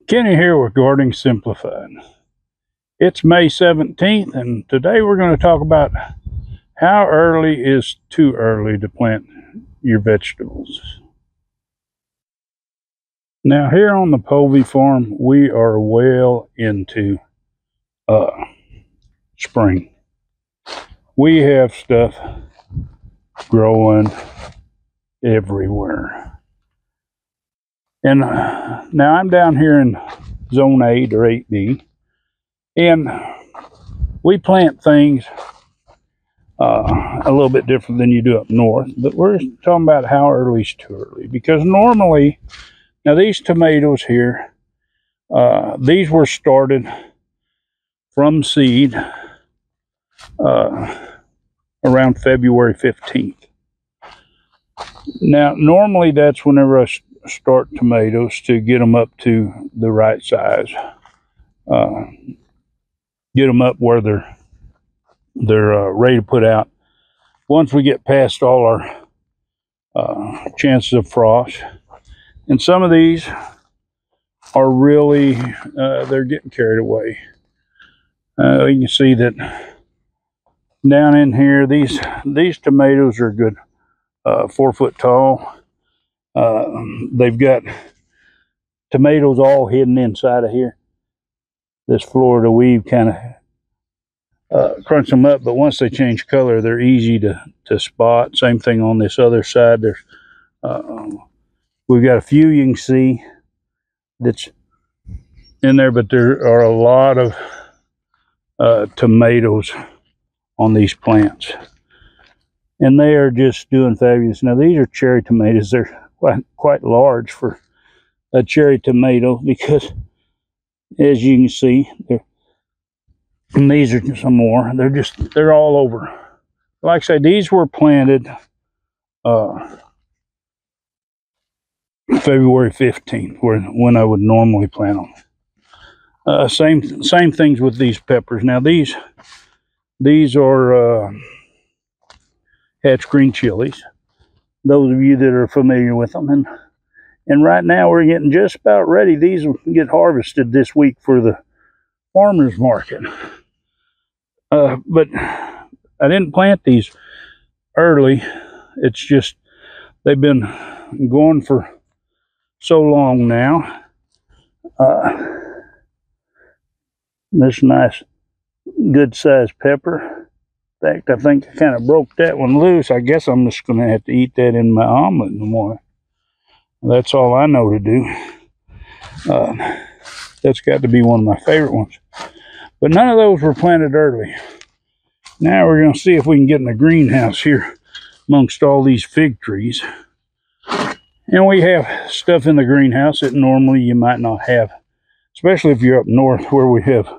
Kenny here with Gardening Simplified. It's May 17th, and today we're going to talk about how early is too early to plant your vegetables. Now, here on the Povey farm, we are well into spring. We have stuff growing everywhere. And now I'm down here in Zone 8 or 8B, and we plant things a little bit different than you do up north, but we're talking about how early is too early. Because normally, now these tomatoes here, these were started from seed around February 15th. Now, normally that's whenever I start tomatoes to get them up to the right size, get them up where they're ready to put out. Once we get past all our chances of frost, and some of these are really they're getting carried away. You can see that down in here, these tomatoes are good 4 foot tall. They've got tomatoes all hidden inside of here. This Florida weave kind of crunch them up, but once they change color, they're easy to spot. Same thing on this other side. There's we've got a few you can see that's in there, but there are a lot of tomatoes on these plants, and they are just doing fabulous. Now, these are cherry tomatoes. They're quite large for a cherry tomato, because as you can see, and these are some more. They're all over. Like I say, these were planted February 15th, when I would normally plant them. Same things with these peppers. Now these are hatch green chilies. Those of you that are familiar with them, and right now we're getting just about ready. These will get harvested this week for the farmers market. But I didn't plant these early. It's just they've been going for so long now. This nice, good sized pepper. In fact, I think I kind of broke that one loose. I guess I'm just going to have to eat that in my omelet in the morning. That's all I know to do. That's got to be one of my favorite ones. But none of those were planted early. Now we're going to see if we can get in the greenhouse here amongst all these fig trees. And we have stuff in the greenhouse that normally you might not have, especially if you're up north, where we have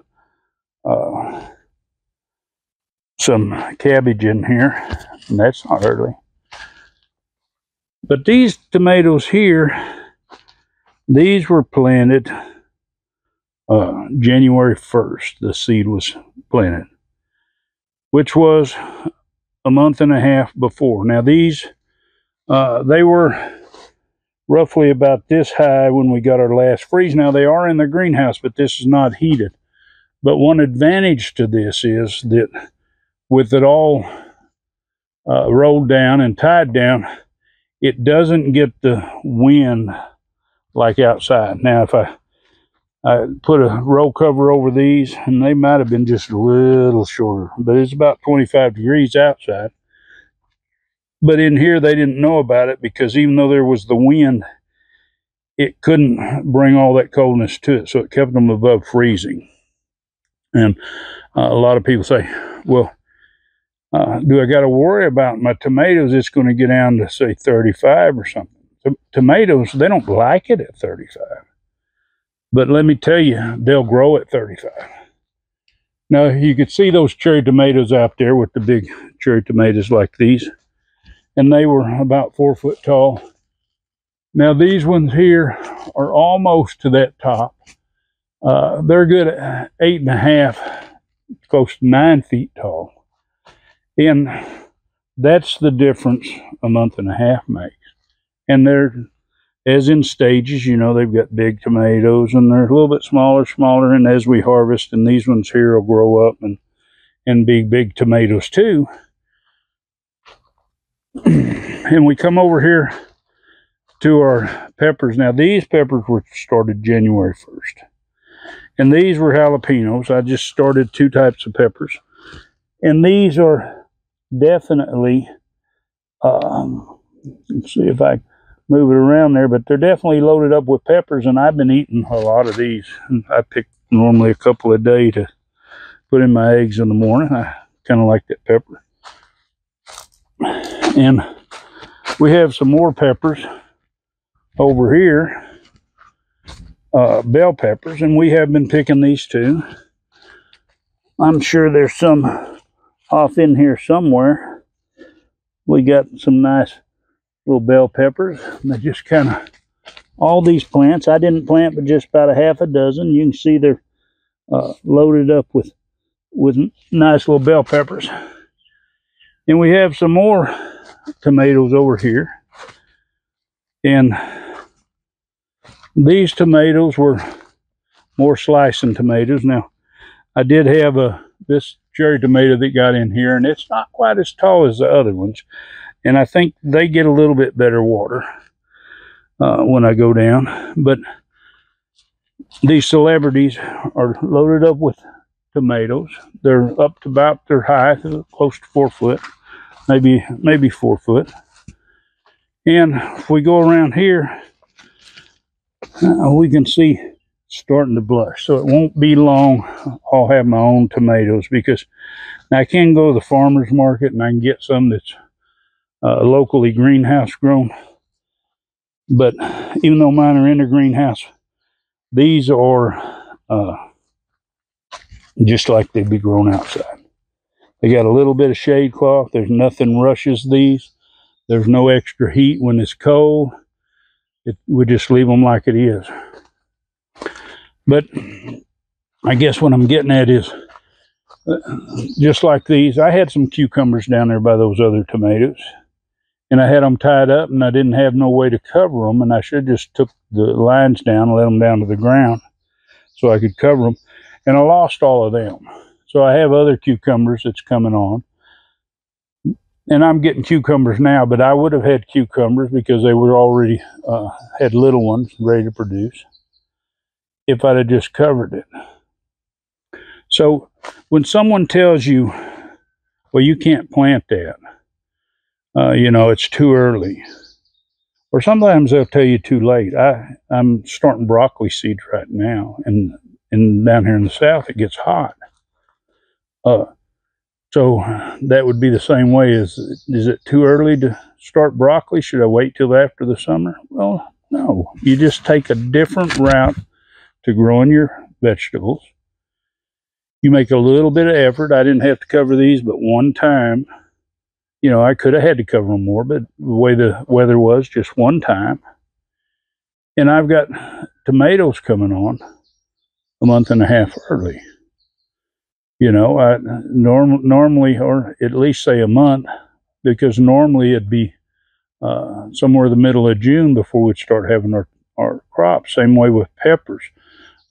some cabbage in here, and that's not early. But these tomatoes here, these were planted January 1st. The seed was planted, which was a month and a half before. Now these, they were roughly about this high when we got our last freeze. Now they are in the greenhouse, but this is not heated. But one advantage to this is that with it all rolled down and tied down, it doesn't get the wind like outside. Now, if I put a roll cover over these, and they might have been just a little shorter, but it's about 25 degrees outside. But in here, they didn't know about it, because even though there was the wind, it couldn't bring all that coldness to it, so it kept them above freezing. And a lot of people say, well, do I got to worry about my tomatoes? It's going to get down to, say, 35 or something. Tomatoes, they don't like it at 35. But let me tell you, they'll grow at 35. Now, you could see those cherry tomatoes out there with the big cherry tomatoes like these. And they were about 4 foot tall. Now, these ones here are almost to that top. They're good at 8.5, close to 9 feet tall. And that's the difference a month and a half makes. And as in stages. You know, they've got big tomatoes, and they're a little bit smaller, and as we harvest, and these ones here will grow up and be big tomatoes too. And we come over here to our peppers. Now, these peppers were started January 1st. And these were jalapenos. I just started 2 types of peppers. And these are definitely, let's see if I move it around there, but they're definitely loaded up with peppers, and I've been eating a lot of these. I pick normally a couple a day to put in my eggs in the morning. I kind of like that pepper. And we have some more peppers over here, bell peppers, and we have been picking these too. I'm sure there's some off in here somewhere. We got some nice little bell peppers. They just kind of, all these plants, I didn't plant but just about a half a dozen. You can see they're loaded up with nice little bell peppers. And we have some more tomatoes over here. And these tomatoes were more slicing tomatoes. Now, I did have this cherry tomato that got in here, and it's not quite as tall as the other ones. And I think they get a little bit better water when I go down. But these celebrities are loaded up with tomatoes. They're up to about their height, close to 4 foot, maybe 4 foot. And if we go around here, we can see it's starting to blush. So it won't be long I'll have my own tomatoes, because now I can go to the farmer's market and I can get some that's locally greenhouse grown. But even though mine are in a greenhouse, these are just like they'd be grown outside. They got a little bit of shade cloth. There's nothing rushes these. There's no extra heat when it's cold. We just leave them like it is. But I guess what I'm getting at is, just like these, I had some cucumbers down there by those other tomatoes, and I had them tied up, and I didn't have no way to cover them, and I should have just took the lines down and let them down to the ground so I could cover them, and I lost all of them. So I have other cucumbers that's coming on, and I'm getting cucumbers now, but I would have had cucumbers because they were already had little ones ready to produce if I'd have just covered it. So when someone tells you, well, you can't plant that, you know, it's too early, or sometimes they'll tell you too late. I'm starting broccoli seeds right now, and down here in the south it gets hot. So that would be the same way. Is it too early to start broccoli? Should I wait till after the summer? Well, no. You just take a different route to growing your vegetables. You make a little bit of effort. I didn't have to cover these but one time. You know, I could have had to cover them more, but the way the weather was, just one time. And I've got tomatoes coming on a month and a half early. You know, I normally, or at least say a month, because normally it'd be somewhere in the middle of June before we'd start having our crops. Same way with peppers.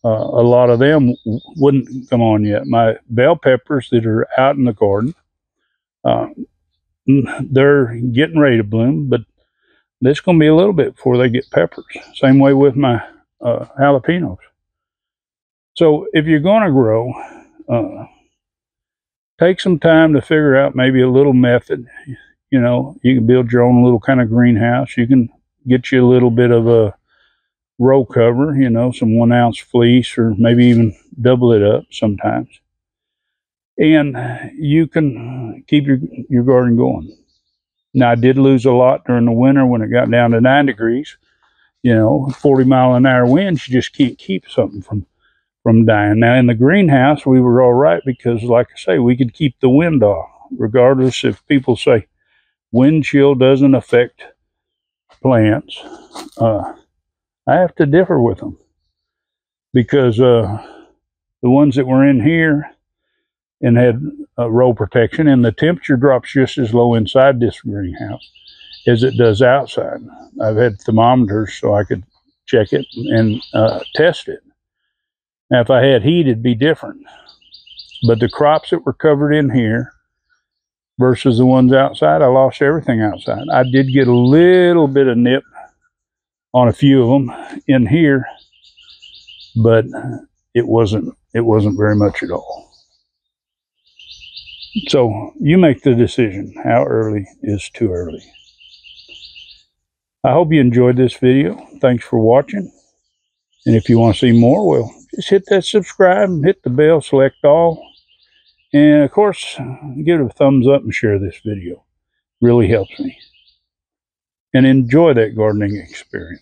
A lot of them wouldn't come on yet. My bell peppers that are out in the garden, they're getting ready to bloom, but it's going to be a little bit before they get peppers. Same way with my jalapenos. So if you're going to grow, take some time to figure out maybe a little method. You know, you can build your own little kind of greenhouse. You can get you a little bit of a row cover, you know, some 1 ounce fleece, or maybe even double it up sometimes. And you can keep your garden going. Now, I did lose a lot during the winter when it got down to 9 degrees. You know, 40-mile-an-hour winds, you just can't keep something from dying. Now, in the greenhouse, we were all right because, like I say, we could keep the wind off, regardless if people say wind chill doesn't affect plants. I have to differ with them, because the ones that were in here and had row protection, and the temperature drops just as low inside this greenhouse as it does outside. I've had thermometers so I could check it and test it. Now, if I had heat, it'd be different. But the crops that were covered in here versus the ones outside, I lost everything outside. I did get a little bit of nip on a few of them in here, but it wasn't very much at all. So you make the decision. How early is too early? I hope you enjoyed this video. Thanks for watching. And if you want to see more, well, just hit that subscribe and hit the bell, select all. And of course, give it a thumbs up and share this video. Really helps me. And enjoy that gardening experience.